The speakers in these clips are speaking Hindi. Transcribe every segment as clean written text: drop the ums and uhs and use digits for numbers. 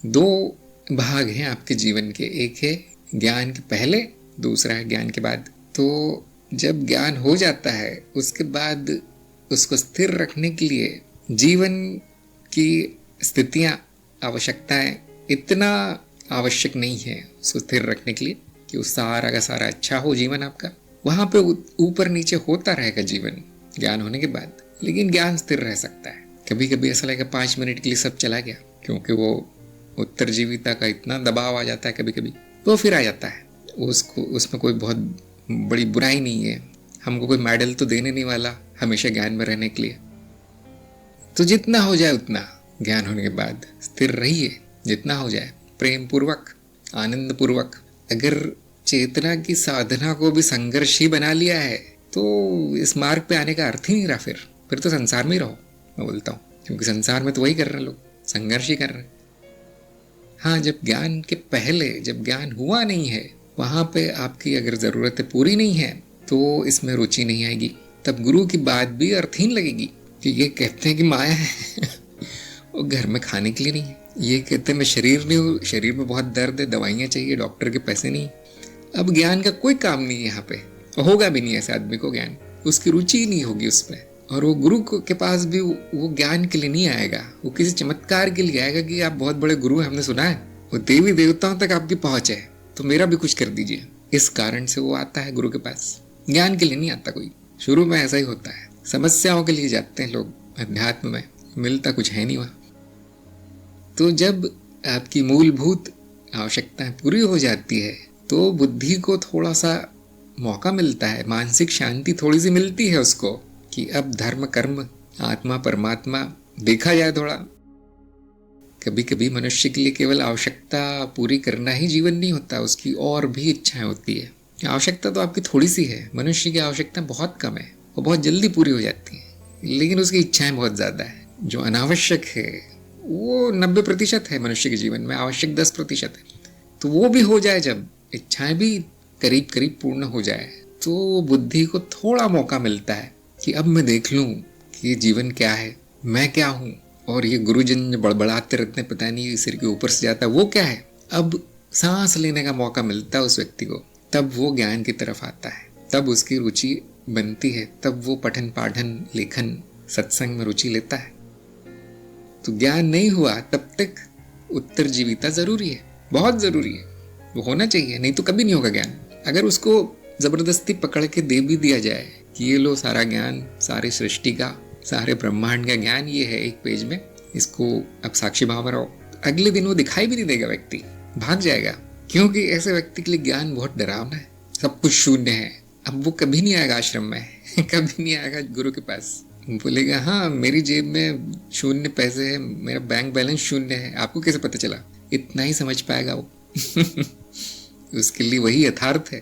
दो भाग हैं आपके जीवन के, एक है ज्ञान के पहले, दूसरा है ज्ञान के बाद। तो जब ज्ञान हो जाता है उसके बाद उसको स्थिर रखने के लिए जीवन की स्थितियां, आवश्यकताएं इतना आवश्यक नहीं है उसको स्थिर रखने के लिए कि वो सारा का सारा अच्छा हो जीवन आपका। वहां पे ऊपर नीचे होता रहेगा जीवन ज्ञान होने के बाद, लेकिन ज्ञान स्थिर रह सकता है। कभी कभी ऐसा लगेगा 5 मिनट के लिए सब चला गया, क्योंकि वो उत्तरजीविता का इतना दबाव आ जाता है कभी कभी, तो फिर आ जाता है। उसको उसमें कोई बहुत बड़ी बुराई नहीं है, हमको कोई मेडल तो देने नहीं वाला हमेशा ज्ञान में रहने के लिए। तो जितना हो जाए उतना ज्ञान होने के बाद स्थिर रहिए, जितना हो जाए प्रेम पूर्वक, आनंद पूर्वक। अगर चेतना की साधना को भी संघर्ष ही बना लिया है तो इस मार्ग पे आने का अर्थ ही नहीं रहा। फिर तो संसार में ही रहो, मैं बोलता हूँ, क्योंकि संसार में तो वही कर रहे हैं लोग, संघर्ष ही कर रहे हैं। हाँ, जब ज्ञान के पहले, जब ज्ञान हुआ नहीं है, वहां पे आपकी अगर जरूरतें पूरी नहीं है तो इसमें रुचि नहीं आएगी। तब गुरु की बात भी अर्थहीन लगेगी कि ये कहते हैं कि माया है वो घर में खाने के लिए नहीं है। ये कहते हैं मैं शरीर नहीं हूँ, शरीर में बहुत दर्द है, दवाइयाँ चाहिए, डॉक्टर के पैसे नहीं। अब ज्ञान का कोई काम नहीं है यहाँ पे, होगा भी नहीं ऐसे आदमी को ज्ञान, उसकी रुचि ही नहीं होगी उसमें। और वो गुरु के पास भी वो ज्ञान के लिए नहीं आएगा, वो किसी चमत्कार के लिए आएगा कि आप बहुत बड़े गुरु हैं, हमने सुना है, वो देवी देवताओं तक आपकी पहुंच है, तो मेरा भी कुछ कर दीजिए। इस कारण से वो आता है गुरु के पास, ज्ञान के लिए नहीं आता कोई। शुरू में ऐसा ही होता है, समस्याओं के लिए जाते हैं लोग अध्यात्म में, मिलता कुछ है नहीं वहाँ। तो जब आपकी मूलभूत आवश्यकताएं पूरी हो जाती है तो बुद्धि को थोड़ा सा मौका मिलता है, मानसिक शांति थोड़ी सी मिलती है उसको, कि अब धर्म कर्म आत्मा परमात्मा देखा जाए थोड़ा। कभी कभी मनुष्य के लिए केवल आवश्यकता पूरी करना ही जीवन नहीं होता, उसकी और भी इच्छाएं होती है। आवश्यकता तो आपकी थोड़ी सी है, मनुष्य की आवश्यकता बहुत कम है, वो बहुत जल्दी पूरी हो जाती है, लेकिन उसकी इच्छाएं बहुत ज्यादा है। जो अनावश्यक है वो 90% है मनुष्य के जीवन में, आवश्यक 10% है। तो वो भी हो जाए, जब इच्छाएं भी करीब करीब पूर्ण हो जाए, तो बुद्धि को थोड़ा मौका मिलता है कि अब मैं देख लूं कि ये जीवन क्या है, मैं क्या हूं, और ये गुरुजन बड़बड़ाते रहते हैं, पता नहीं सिर के ऊपर से जाता है, वो क्या है। अब सांस लेने का मौका मिलता है उस व्यक्ति को, तब वो ज्ञान की तरफ आता है, तब उसकी रुचि बनती है, तब वो पठन पाठन लेखन सत्संग में रुचि लेता है। तो ज्ञान नहीं हुआ तब तक उत्तरजीविता जरूरी है, बहुत जरूरी है, वो होना चाहिए, नहीं तो कभी नहीं होगा ज्ञान। अगर उसको जबरदस्ती पकड़ के दे भी दिया जाए कि ये लो सारा ज्ञान, सारी सृष्टि का, सारे ब्रह्मांड का ज्ञान ये है एक पेज में, इसको अब साक्षी भाव में रहो, अगले दिन वो दिखाई भी नहीं देगा, व्यक्ति भाग जाएगा, क्योंकि ऐसे व्यक्ति के लिए ज्ञान बहुत डरावना है, सब कुछ शून्य है। अब वो कभी नहीं आएगा आश्रम में कभी नहीं आएगा गुरु के पास, बोलेगा हाँ मेरी जेब में शून्य पैसे है, मेरा बैंक बैलेंस शून्य है, आपको कैसे पता चला, इतना ही समझ पाएगा वो उसके लिए वही यथार्थ है।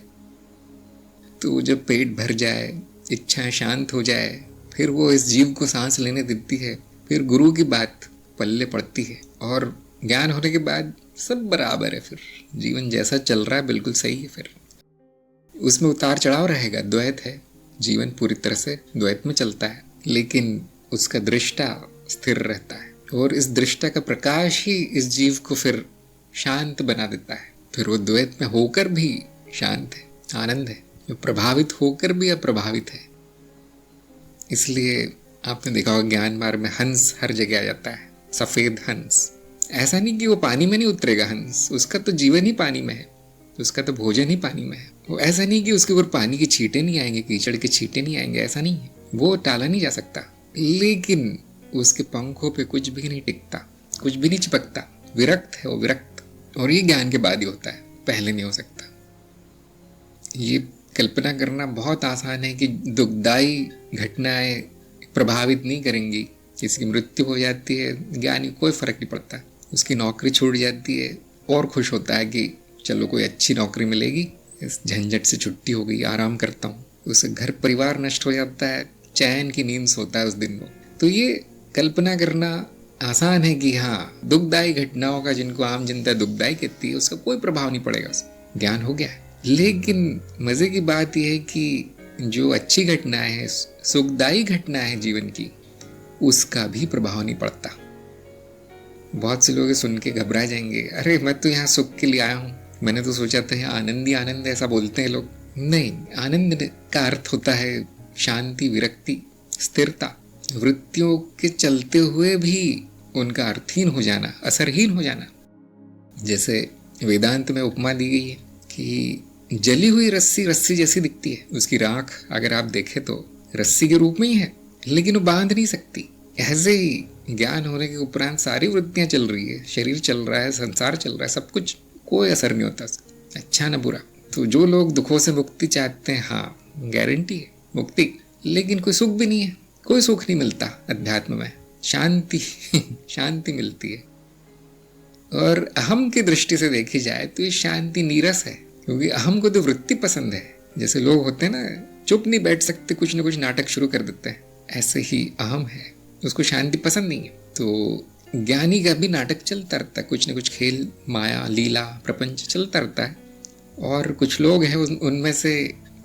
तो जब पेट भर जाए, इच्छाएं शांत हो जाए, फिर वो इस जीव को सांस लेने देती है, फिर गुरु की बात पल्ले पड़ती है, और ज्ञान होने के बाद सब बराबर है, फिर जीवन जैसा चल रहा है बिल्कुल सही है। फिर उसमें उतार चढ़ाव रहेगा, द्वैत है, जीवन पूरी तरह से द्वैत में चलता है, लेकिन उसका दृष्टा स्थिर रहता है, और इस दृष्टा का प्रकाश ही इस जीव को फिर शांत बना देता है। फिर वो द्वैत में होकर भी शांत है, आनंद है, प्रभावित होकर भी अप्रभावित है। इसलिए आपने देखा होगा ज्ञान मार्ग में हंस हर जगह आ जाता है, सफेद हंस। ऐसा नहीं कि वो पानी में नहीं उतरेगा हंस, उसका तो जीवन ही पानी में है, उसका तो भोजन ही पानी में है। वो ऐसा नहीं कि उसके ऊपर पानी के छींटे नहीं आएंगे, कीचड़ के छींटे नहीं आएंगे, ऐसा नहीं है, वो टाला नहीं जा सकता, लेकिन उसके पंखों पे कुछ भी नहीं टिकता, कुछ भी नहीं चिपकता, विरक्त है वो, विरक्त। और ये ज्ञान के बाद ही होता है, पहले नहीं हो सकता। ये कल्पना करना बहुत आसान है कि दुखदाई घटनाएं प्रभावित नहीं करेंगी, किसी की मृत्यु हो जाती है, ज्ञानी कोई फर्क नहीं पड़ता, उसकी नौकरी छूट जाती है और खुश होता है कि चलो कोई अच्छी नौकरी मिलेगी, इस झंझट से छुट्टी हो गई, आराम करता हूँ। उससे घर परिवार नष्ट हो जाता है, चैन की नींद सोता है उस दिन वो। तो ये कल्पना करना आसान है कि हाँ दुखदायी घटनाओं का, जिनको आम जनता दुखदायी कहती है, उसका कोई प्रभाव नहीं पड़ेगा, ज्ञान हो गया है। लेकिन मजे की बात यह है कि जो अच्छी घटनाएं हैं, सुखदायी घटनाएं हैं जीवन की, उसका भी प्रभाव नहीं पड़ता। बहुत से लोग सुन के घबरा जाएंगे, अरे मैं तो यहाँ सुख के लिए आया हूँ, मैंने तो सोचा था यहाँ आनंद ही आनंद है, ऐसा बोलते हैं लोग। नहीं, आनंद का अर्थ होता है शांति, विरक्ति, स्थिरता, वृत्तियों के चलते हुए भी उनका अर्थहीन हो जाना, असरहीन हो जाना। जैसे वेदांत में उपमा दी गई है कि जली हुई रस्सी रस्सी जैसी दिखती है, उसकी राख अगर आप देखें तो रस्सी के रूप में ही है, लेकिन वो बांध नहीं सकती। ऐसे ही ज्ञान होने के उपरांत सारी वृत्तियां चल रही है, शरीर चल रहा है, संसार चल रहा है, सब कुछ, कोई असर नहीं होता, अच्छा ना बुरा। तो जो लोग दुखों से मुक्ति चाहते हैं, हाँ गारंटी है मुक्ति, लेकिन कोई सुख भी नहीं है, कोई सुख नहीं मिलता अध्यात्म में, शांति शांति मिलती है। और अहम की दृष्टि से देखी जाए तो ये शांति नीरस है, क्योंकि अहम को तो वृत्ति पसंद है। जैसे लोग होते हैं ना, चुप नहीं बैठ सकते, कुछ ना कुछ नाटक शुरू कर देते हैं, ऐसे ही अहम है, उसको शांति पसंद नहीं है। तो ज्ञानी का भी नाटक चलता रहता है, कुछ ना कुछ खेल, माया, लीला, प्रपंच चलता रहता है। और कुछ लोग हैं उनमें से,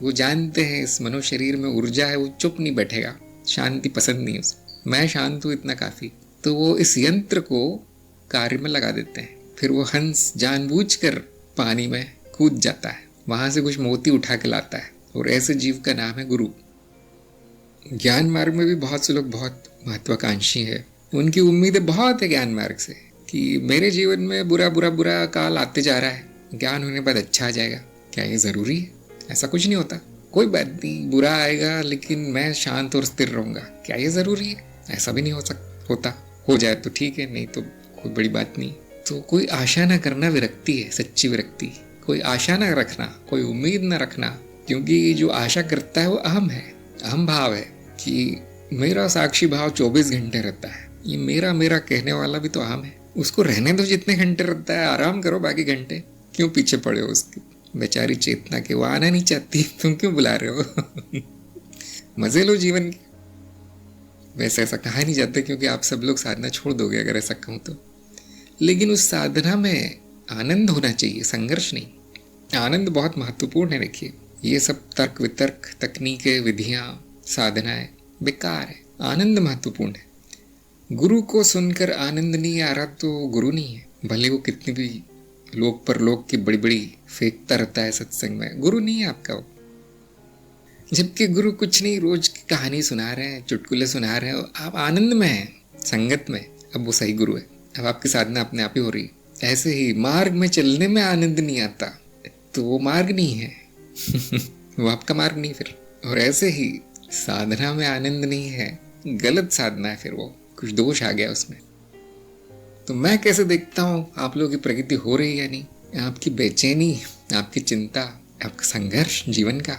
वो जानते हैं इस मनो शरीर में ऊर्जा है, वो चुप नहीं बैठेगा, शांति पसंद नहीं उसको, मैं शांत हूँ इतना काफ़ी। तो वो इस यंत्र को कार्य में लगा देते हैं। फिर वो हंस जानबूझकर पानी में कूद जाता है, वहाँ से कुछ मोती उठा के लाता है, और ऐसे जीव का नाम है गुरु। ज्ञान मार्ग में भी बहुत से लोग बहुत महत्वाकांक्षी है, उनकी उम्मीदें बहुत है ज्ञान मार्ग से कि मेरे जीवन में बुरा बुरा बुरा काल आते जा रहा है, ज्ञान होने के बाद अच्छा आ जाएगा। क्या ये ज़रूरी है? ऐसा कुछ नहीं होता। कोई बात नहीं, बुरा आएगा लेकिन मैं शांत और स्थिर रहूँगा, क्या ये ज़रूरी है? ऐसा भी नहीं होता। हो जाए तो ठीक है, नहीं तो कोई बड़ी बात नहीं। तो कोई आशा ना करना विरक्ति है, सच्ची विरक्ति। कोई आशा ना रखना, कोई उम्मीद ना रखना, क्योंकि जो आशा करता है वो अहम है, अहम भाव है कि मेरा साक्षी भाव 24 घंटे रहता है। ये मेरा मेरा कहने वाला भी तो अहम है, उसको रहने दो जितने घंटे रहता है, आराम करो बाकी घंटे, क्यों पीछे पड़े हो उसकी बेचारी चेतना के, वो आना नहीं चाहती, तुम क्यों बुला रहे हो मजे लो जीवन के। वैसे ऐसा कहा नहीं जाता, क्योंकि आप सब लोग साधना छोड़ दोगे अगर ऐसा कहूँ तो, लेकिन उस साधना में आनंद होना चाहिए, संघर्ष नहीं। आनंद बहुत महत्वपूर्ण है। देखिए, ये सब तर्क वितर्क, तकनीकें, विधियां, साधनाएं बेकार है, आनंद महत्वपूर्ण है। गुरु को सुनकर आनंद नहीं आ रहा तो गुरु नहीं है, भले वो कितनी भी लोक पर लोक की बड़ी बड़ी फेंकता रहता है सत्संग में, गुरु नहीं है आपका वो। जबकि गुरु कुछ नहीं, रोज की कहानी सुना रहे हैं, चुटकुले सुना रहे हैं, आप आनंद में हैं, संगत में, अब वो सही गुरु है। अब आपकी साधना अपने आप ही हो रही है। ऐसे ही मार्ग में चलने में आनंद नहीं आता तो वो मार्ग नहीं है वो आपका मार्ग नहीं फिर। और ऐसे ही साधना में आनंद नहीं है, गलत साधना है, फिर वो कुछ दोष आ गया उसमें। तो मैं कैसे देखता हूँ आप लोगों की प्रगति हो रही है या नहीं, आपकी बेचैनी, आपकी चिंता, आपका संघर्ष जीवन का,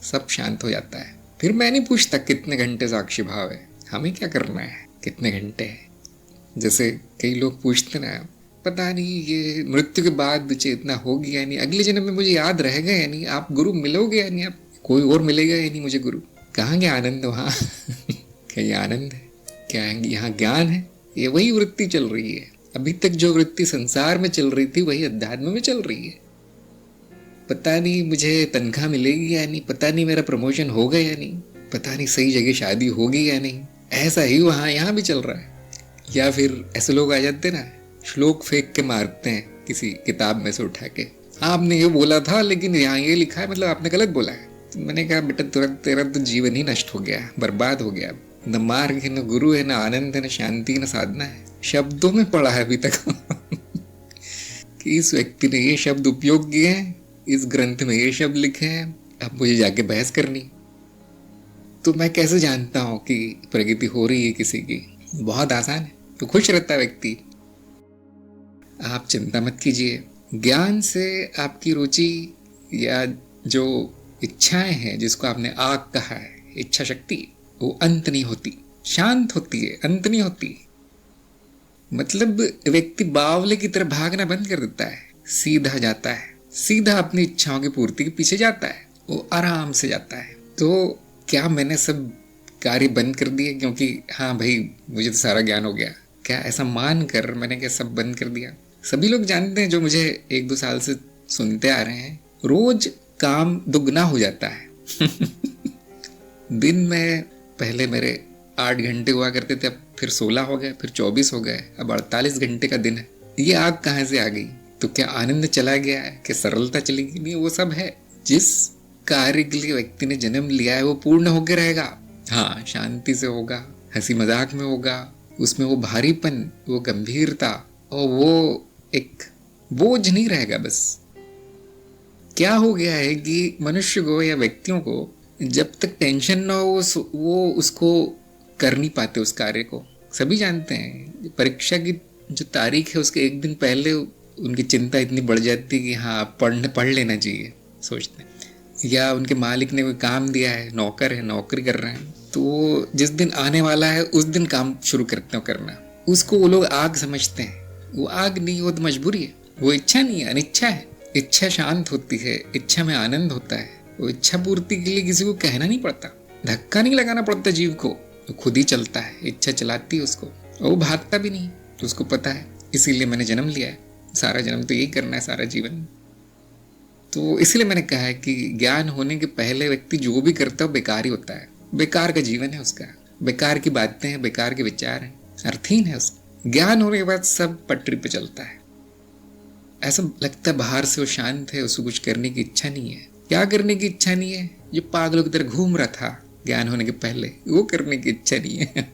सब शांत हो जाता है। फिर मैं नहीं पूछता कितने घंटे साक्षी भाव है, हमें क्या करना है, कितने घंटे है। जैसे कई लोग पूछते ना, पता नहीं ये मृत्यु के बाद चेतना होगी या नहीं, अगले जन्म में मुझे याद रहेगा या नहीं, आप गुरु मिलोगे या नहीं, आप कोई और मिलेगा या नहीं मुझे गुरु, कहाँ गया आनंद वहाँ क्या ये आनंद है? क्या यहाँ ज्ञान है? ये वही वृत्ति चल रही है। अभी तक जो वृत्ति संसार में चल रही थी वही अध्यात्म में चल रही है। पता नहीं मुझे तनख्वाह मिलेगी या नहीं, पता नहीं मेरा प्रमोशन होगा या नहीं, पता नहीं सही जगह शादी होगी या नहीं, ऐसा ही वहाँ यहाँ भी चल रहा है। या फिर ऐसे लोग आ जाते ना, श्लोक फेंक के मारते हैं किसी किताब में से उठा के, आपने ये बोला था लेकिन यहाँ ये लिखा है, मतलब आपने गलत बोला है। तो मैंने कहा बेटा तुरंत तेरा तो जीवन ही नष्ट हो गया, बर्बाद हो गया। न मार्ग है, न गुरु है, न आनंद है, न शांति, न साधना है। शब्दों में पढ़ा है अभी तक कि इस व्यक्ति ने ये शब्द उपयोग किए हैं, इस ग्रंथ में ये शब्द लिखे हैं, अब मुझे जाके बहस करनी। तो मैं कैसे जानता हूँ कि प्रगति हो रही है किसी की? बहुत आसान है, तो खुश रहता है व्यक्ति। आप चिंता मत कीजिए, ज्ञान से आपकी रुचि या जो इच्छाएं हैं, जिसको आपने आग कहा है, इच्छा शक्ति, वो अंत नहीं होती, शांत होती है, अंत नहीं होती। मतलब व्यक्ति बावले की तरह भागना बंद कर देता है, सीधा जाता है, सीधा अपनी इच्छाओं की पूर्ति के पीछे जाता है, वो आराम से जाता है। तो क्या मैंने सब कार्य बंद कर दिए क्योंकि हाँ भाई मुझे तो सारा ज्ञान हो गया, क्या ऐसा मान कर मैंने क्या सब बंद कर दिया? सभी लोग जानते हैं, जो मुझे 1-2 साल से सुनते आ रहे हैं, रोज काम दुगना हो जाता है दिन में पहले मेरे 8 घंटे हुआ करते थे, अब फिर 16 हो गए, फिर 24 हो गए, अब 48 घंटे का दिन है। ये आग कहाँ से आ गई? तो क्या आनंद चला गया है? क्या सरलता चली गई? नहीं, वो सब है। जिस कार्य के लिए व्यक्ति ने जन्म लिया है वो पूर्ण होकर रहेगा। हाँ, शांति से होगा, हंसी मजाक में होगा, उसमें वो भारीपन, वो गंभीरता और वो एक बोझ नहीं रहेगा। बस क्या हो गया है कि मनुष्य को या व्यक्तियों को जब तक टेंशन ना हो वो उसको कर नहीं पाते उस कार्य को। सभी जानते हैं, परीक्षा की जो तारीख है उसके एक दिन पहले उनकी चिंता इतनी बढ़ जाती है कि हाँ पढ़ लेना चाहिए, सोचते हैं। या उनके मालिक ने कोई काम दिया है, नौकर है, नौकरी कर रहे हैं, तो वो जिस दिन आने वाला है उस दिन काम शुरू करते हो करना। उसको वो लोग आग समझते हैं। वो आग नहीं, वो तो मजबूरी है, वो इच्छा नहीं है, अनिच्छा है। इच्छा शांत होती है, इच्छा में आनंद होता है। वो इच्छा पूर्ति के लिए किसी को कहना नहीं पड़ता, धक्का नहीं लगाना पड़ता जीव को, वो खुद ही चलता है। इच्छा चलाती है उसको, और वो भागता भी नहीं, तो उसको पता है इसीलिए मैंने जन्म लिया है, सारा जन्म तो यही करना है, सारा जीवन। तो इसलिए मैंने कहा है कि ज्ञान होने के पहले व्यक्ति जो भी करता है बेकार ही होता है। बेकार का जीवन है उसका, बेकार की बातें हैं, बेकार के विचार हैं, अर्थहीन है उसका। ज्ञान होने के बाद सब पटरी पे चलता है। ऐसा लगता है बाहर से वो शांत है, उसको कुछ करने की इच्छा नहीं है। क्या करने की इच्छा नहीं है? जो पागलों की तरह घूम रहा था ज्ञान होने के पहले, वो करने की इच्छा नहीं है।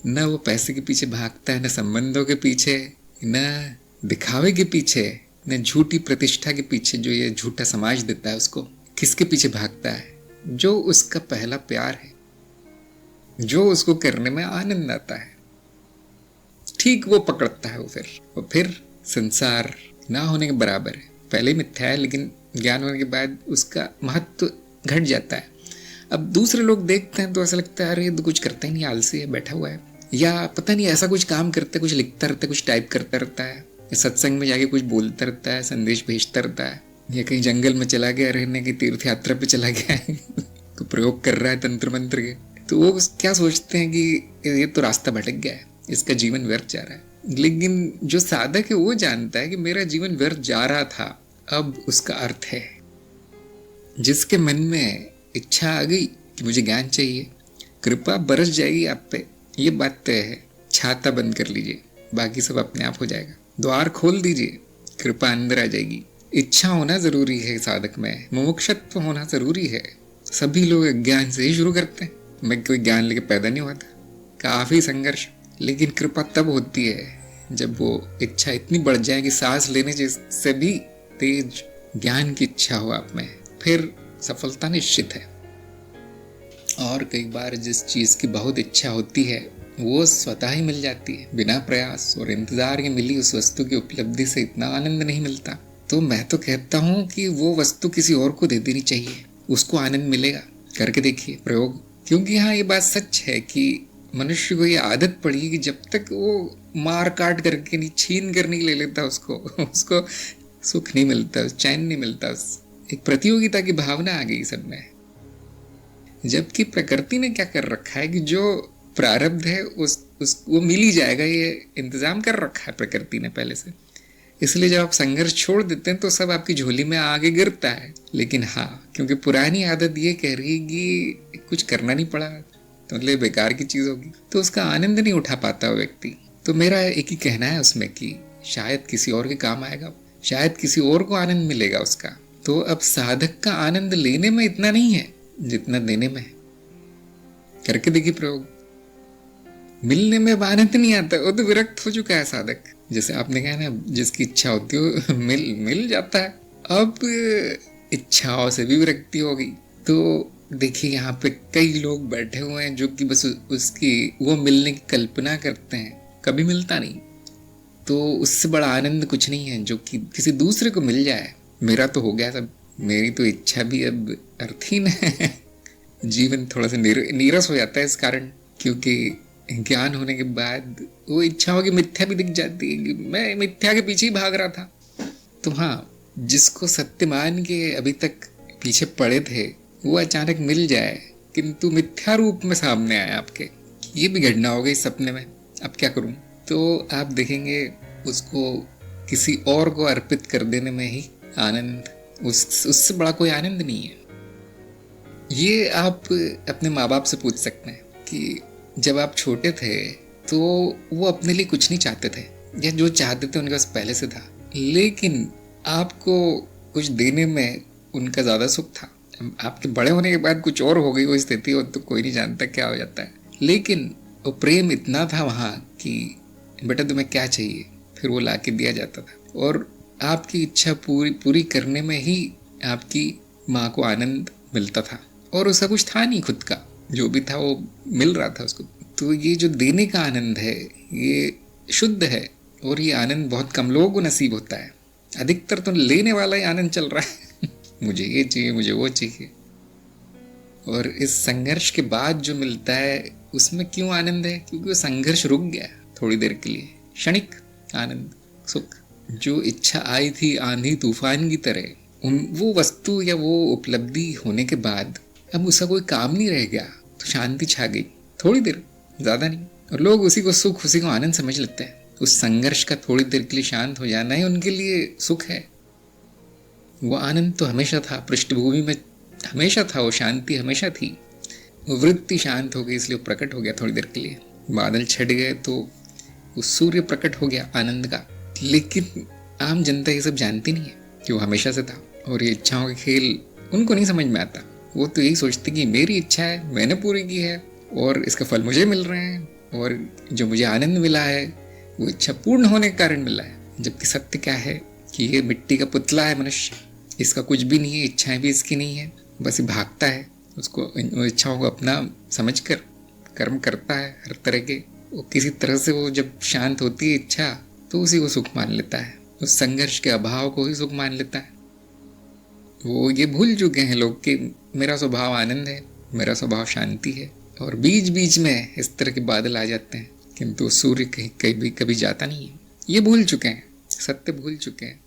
न वो पैसे के पीछे भागता है, न संबंधों के पीछे, न दिखावे के पीछे, न झूठी प्रतिष्ठा के पीछे जो ये झूठा समाज देता है उसको। किसके पीछे भागता है? जो उसका पहला प्यार है, जो उसको करने में आनंद आता है, ठीक वो पकड़ता है वो फिर संसार ना होने के बराबर है। पहले मिथ्या है, लेकिन ज्ञान होने के बाद उसका महत्व घट जाता है। अब दूसरे लोग देखते हैं तो ऐसा लगता है अरे ये तो कुछ करता ही नहीं, आलसी है, बैठा हुआ है, या पता नहीं ऐसा कुछ काम करता है, कुछ लिखता रहता है, कुछ टाइप करता रहता है, सत्संग में जाके कुछ बोलता रहता है, संदेश भेजता रहता है, या कहीं जंगल में चला गया रहने की, तीर्थ यात्रा पे चला गया है तो प्रयोग कर रहा है तंत्र मंत्र के। तो वो क्या सोचते हैं कि ये तो रास्ता भटक गया है, इसका जीवन व्यर्थ जा रहा है। लेकिन जो साधक है वो जानता है कि मेरा जीवन व्यर्थ जा रहा था, अब उसका अर्थ है। जिसके मन में इच्छा आ गई कि मुझे ज्ञान चाहिए, कृपा बरस जाएगी आप पे, ये बात तय है। छाता बंद कर लीजिए, बाकी सब अपने आप हो जाएगा। द्वार खोल दीजिए, कृपा अंदर आ जाएगी। इच्छा होना जरूरी है साधक में, मुमुक्षत्व होना जरूरी है। सभी लोग ज्ञान से ही शुरू करते हैं। मैं कोई ज्ञान लेके पैदा नहीं हुआ था, काफी संघर्ष। लेकिन कृपा तब होती है जब वो इच्छा इतनी बढ़ जाए कि सांस लेने से भी तेज ज्ञान की इच्छा हो आप में, फिर सफलता निश्चित है। और कई बार जिस चीज की बहुत इच्छा होती है वो स्वतः ही मिल जाती है, बिना प्रयास और इंतजार के मिली उस वस्तु की उपलब्धि से इतना आनंद नहीं मिलता। तो मैं तो कहता हूँ कि वो वस्तु किसी और को दे देनी चाहिए, उसको आनंद मिलेगा। करके देखिए प्रयोग। क्योंकि हाँ, ये बात सच है कि मनुष्य को ये आदत पड़ी कि जब तक वो मार काट करके नहीं, छीन कर नहीं ले लेता उसको सुख नहीं मिलता, चैन नहीं मिलता। एक प्रतियोगिता की भावना आ गई सब में। जबकि प्रकृति ने क्या कर रखा है कि जो प्रारब्ध है वो मिल ही जाएगा, ये इंतजाम कर रखा है प्रकृति ने पहले से। इसलिए जब आप संघर्ष छोड़ देते हैं तो सब आपकी झोली में आगे गिरता है। लेकिन हाँ, क्योंकि पुरानी आदत ये कह रही है कि कुछ करना नहीं पड़ा तो मतलब बेकार की चीज होगी, तो उसका आनंद नहीं उठा पाता वो व्यक्ति। तो मेरा एक ही कहना है उसमें कि शायद किसी और के काम आएगा, शायद किसी और को आनंद मिलेगा उसका। तो अब साधक का आनंद लेने में इतना नहीं है जितना देने में है। करके देखिए प्रयोग। मिलने में आनंद नहीं आता, वो तो विरक्त हो चुका है साधक। जैसे आपने कहा ना, जिसकी इच्छा होती है मिल जाता है। अब इच्छाओं से भी विरक्ति हो गई। तो देखिए यहाँ पे कई लोग बैठे हुए हैं जो कि बस उसकी वो मिलने की कल्पना करते हैं, कभी मिलता नहीं। तो उससे बड़ा आनंद कुछ नहीं है जो कि किसी दूसरे को मिल जाए। मेरा तो हो गया सब, मेरी तो इच्छा भी अब अर्थहीन है। जीवन थोड़ा सा नीरस हो जाता है इस कारण, क्योंकि ज्ञान होने के बाद वो इच्छाओं की मिथ्या भी दिख जाती है कि मैं मिथ्या के पीछे ही भाग रहा था। तो हाँ, जिसको सत्य मान के अभी तक पीछे पड़े थे वो अचानक मिल जाए किंतु मिथ्या रूप में सामने आए आपके, ये भी घटना हो गई सपने में, अब क्या करूं? तो आप देखेंगे उसको किसी और को अर्पित कर देने में ही आनंद, उससे बड़ा कोई आनंद नहीं है। ये आप अपने माँ बाप से पूछ सकते हैं कि जब आप छोटे थे तो वो अपने लिए कुछ नहीं चाहते थे, या जो चाहते थे उनके पास पहले से था, लेकिन आपको कुछ देने में उनका ज़्यादा सुख था। आपके बड़े होने के बाद कुछ और हो गई वो स्थिति, और तो कोई नहीं जानता क्या हो जाता है, लेकिन वो प्रेम इतना था वहाँ कि बेटा तुम्हें क्या चाहिए, फिर वो ला के दिया जाता था। और आपकी इच्छा पूरी करने में ही आपकी माँ को आनंद मिलता था, और उसका कुछ था नहीं खुद का, जो भी था वो मिल रहा था उसको। तो ये जो देने का आनंद है ये शुद्ध है, और ये आनंद बहुत कम लोगों को नसीब होता है। अधिकतर तो लेने वाला ही आनंद चल रहा है मुझे ये चाहिए, मुझे वो चाहिए। और इस संघर्ष के बाद जो मिलता है उसमें क्यों आनंद है? क्योंकि वो संघर्ष रुक गया थोड़ी देर के लिए, क्षणिक आनंद, सुख। जो इच्छा आई थी आंधी तूफान की तरह, वो वस्तु या वो उपलब्धि होने के बाद अब उसका कोई काम नहीं रह गया, तो शांति छा गई थोड़ी देर, ज़्यादा नहीं। और लोग उसी को सुख, उसी को आनंद समझ लेते हैं। उस संघर्ष का थोड़ी देर के लिए शांत हो जाना ही उनके लिए सुख है। वो आनंद तो हमेशा था, पृष्ठभूमि में हमेशा था, वो शांति हमेशा थी। वो वृत्ति शांत हो गई इसलिए वो प्रकट हो गया थोड़ी देर के लिए। बादल छट गए तो वो सूर्य प्रकट हो गया आनंद का। लेकिन आम जनता ये सब जानती नहीं है कि वो हमेशा से था, और ये इच्छाओं के खेल उनको नहीं समझ में आता। वो तो यही सोचते कि मेरी इच्छा है, मैंने पूरी की है, और इसका फल मुझे मिल रहे हैं, और जो मुझे आनंद मिला है वो इच्छा पूर्ण होने के कारण मिला है। जबकि सत्य क्या है कि ये मिट्टी का पुतला है मनुष्य, इसका कुछ भी नहीं है, इच्छाएं भी इसकी नहीं है, बस ये भागता है, उसको इच्छाओं को अपना समझकर कर्म करता है हर तरह के। वो किसी तरह से वो जब शांत होती है इच्छा, तो उसी को सुख मान लेता है, उस संघर्ष के अभाव को ही सुख मान लेता है। वो ये भूल चुके हैं लोग कि मेरा स्वभाव आनंद है, मेरा स्वभाव शांति है। और बीच बीच में इस तरह के बादल आ जाते हैं, किंतु सूर्य कहीं कभी जाता नहीं है। ये भूल चुके हैं, सत्य भूल चुके हैं।